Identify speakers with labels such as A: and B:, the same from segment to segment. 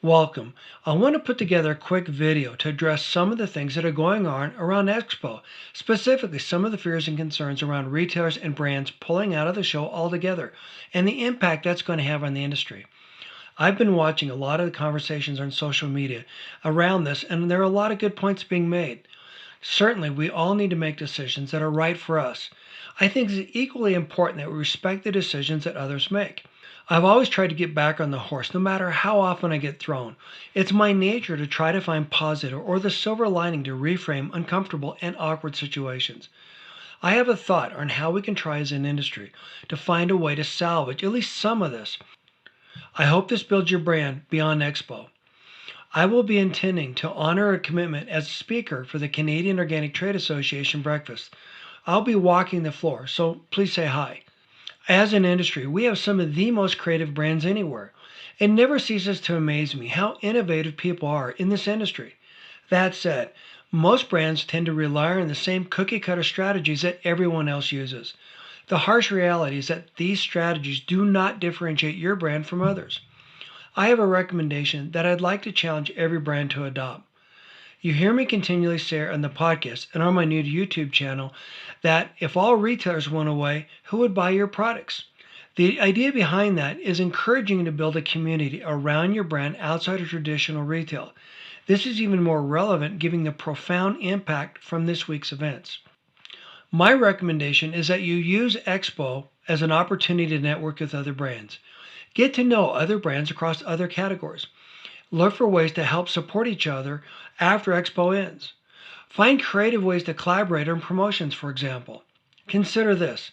A: Welcome. I want to put together a quick video to address some of the things that are going on around Expo, specifically some of the fears and concerns around retailers and brands pulling out of the show altogether, and the impact that's going to have on the industry. I've been watching a lot of the conversations on social media around this, and there are a lot of good points being made. Certainly, we all need to make decisions that are right for us. I think it's equally important that we respect the decisions that others make. I've always tried to get back on the horse, no matter how often I get thrown. It's my nature to try to find positive or the silver lining to reframe uncomfortable and awkward situations. I have a thought on how we can try as an industry to find a way to salvage at least some of this. I hope this builds your brand beyond Expo. I will be intending to honor a commitment as a speaker for the Canadian Organic Trade Association breakfast. I'll be walking the floor, so please say hi. As an industry, we have some of the most creative brands anywhere. It never ceases to amaze me how innovative people are in this industry. That said, most brands tend to rely on the same cookie cutter strategies that everyone else uses. The harsh reality is that these strategies do not differentiate your brand from others. I have a recommendation that I'd like to challenge every brand to adopt. You hear me continually say on the podcast and on my new YouTube channel that if all retailers went away, who would buy your products? The idea behind that is encouraging you to build a community around your brand outside of traditional retail. This is even more relevant given the profound impact from this week's events. My recommendation is that you use Expo as an opportunity to network with other brands. Get to know other brands across other categories. Look for ways to help support each other after Expo ends. Find creative ways to collaborate on promotions, for example. Consider this.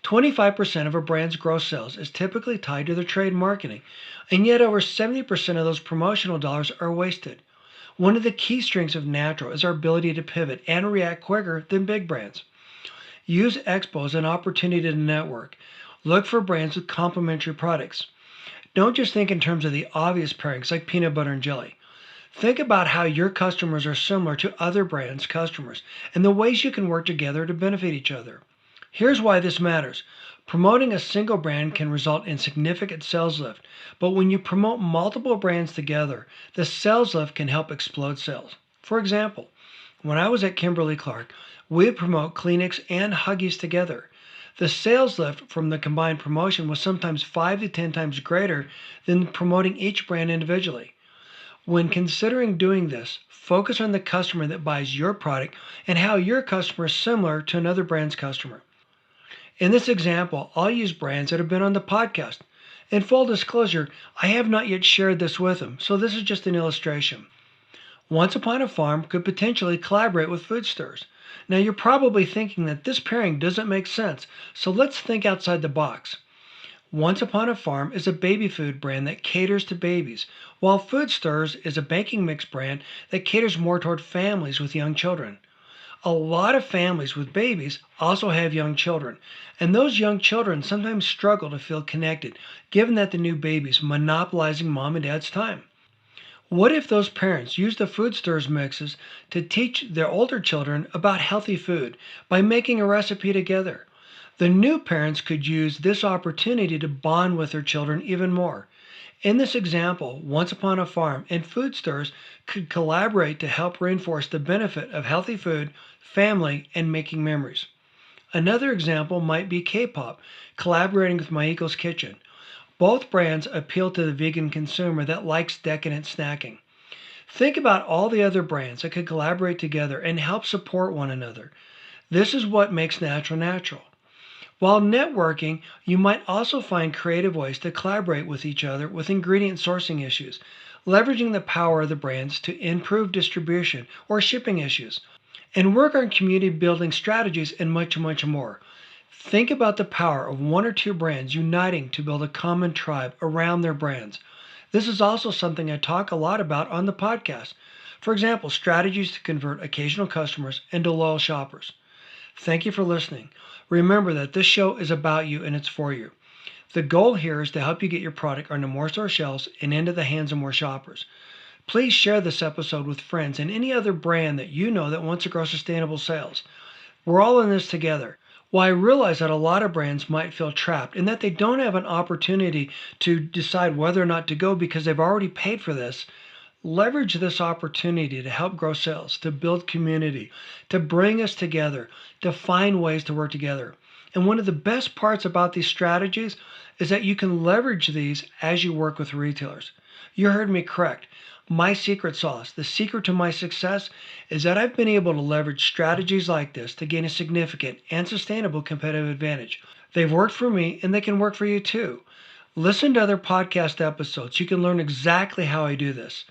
A: 25% of a brand's gross sales is typically tied to their trade marketing, and yet over 70% of those promotional dollars are wasted. One of the key strengths of Natural is our ability to pivot and react quicker than big brands. Use Expo as an opportunity to network. Look for brands with complementary products. Don't just think in terms of the obvious pairings like peanut butter and jelly. Think about how your customers are similar to other brands' customers and the ways you can work together to benefit each other. Here's why this matters. Promoting a single brand can result in significant sales lift, but when you promote multiple brands together, the sales lift can help explode sales. For example, when I was at Kimberly-Clark, we would promote Kleenex and Huggies together. The sales lift from the combined promotion was sometimes 5 to 10 times greater than promoting each brand individually. When considering doing this, focus on the customer that buys your product and how your customer is similar to another brand's customer. In this example, I'll use brands that have been on the podcast. In full disclosure, I have not yet shared this with them, so this is just an illustration. Once Upon a Farm could potentially collaborate with food stores. Now you're probably thinking that this pairing doesn't make sense, so let's think outside the box. Once Upon a Farm is a baby food brand that caters to babies, while Food Stores is a baking mix brand that caters more toward families with young children. A lot of families with babies also have young children, and those young children sometimes struggle to feel connected, given that the new baby is monopolizing mom and dad's time. What if those parents use the Food Stores mixes to teach their older children about healthy food by making a recipe together? The new parents could use this opportunity to bond with their children even more. In this example, Once Upon a Farm and Food Stores could collaborate to help reinforce the benefit of healthy food, family, and making memories. Another example might be K-pop collaborating with My Eagle's Kitchen. Both brands appeal to the vegan consumer that likes decadent snacking. Think about all the other brands that could collaborate together and help support one another. This is what makes natural natural. While networking, you might also find creative ways to collaborate with each other with ingredient sourcing issues, leveraging the power of the brands to improve distribution or shipping issues, and work on community building strategies and much, much more. Think about the power of one or two brands uniting to build a common tribe around their brands. This is also something I talk a lot about on the podcast. For example, strategies to convert occasional customers into loyal shoppers. Thank you for listening. Remember that this show is about you and it's for you. The goal here is to help you get your product onto more store shelves and into the hands of more shoppers. Please share this episode with friends and any other brand that you know that wants to grow sustainable sales. We're all in this together. Well, I realize that a lot of brands might feel trapped and that they don't have an opportunity to decide whether or not to go because they've already paid for this. Leverage this opportunity to help grow sales, to build community, to bring us together, to find ways to work together. And one of the best parts about these strategies is that you can leverage these as you work with retailers. You heard me correct. My secret sauce, the secret to my success, is that I've been able to leverage strategies like this to gain a significant and sustainable competitive advantage. They've worked for me and they can work for you too. Listen to other podcast episodes. You can learn exactly how I do this.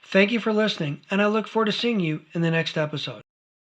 A: Thank you for listening, and I look forward to seeing you in the next episode.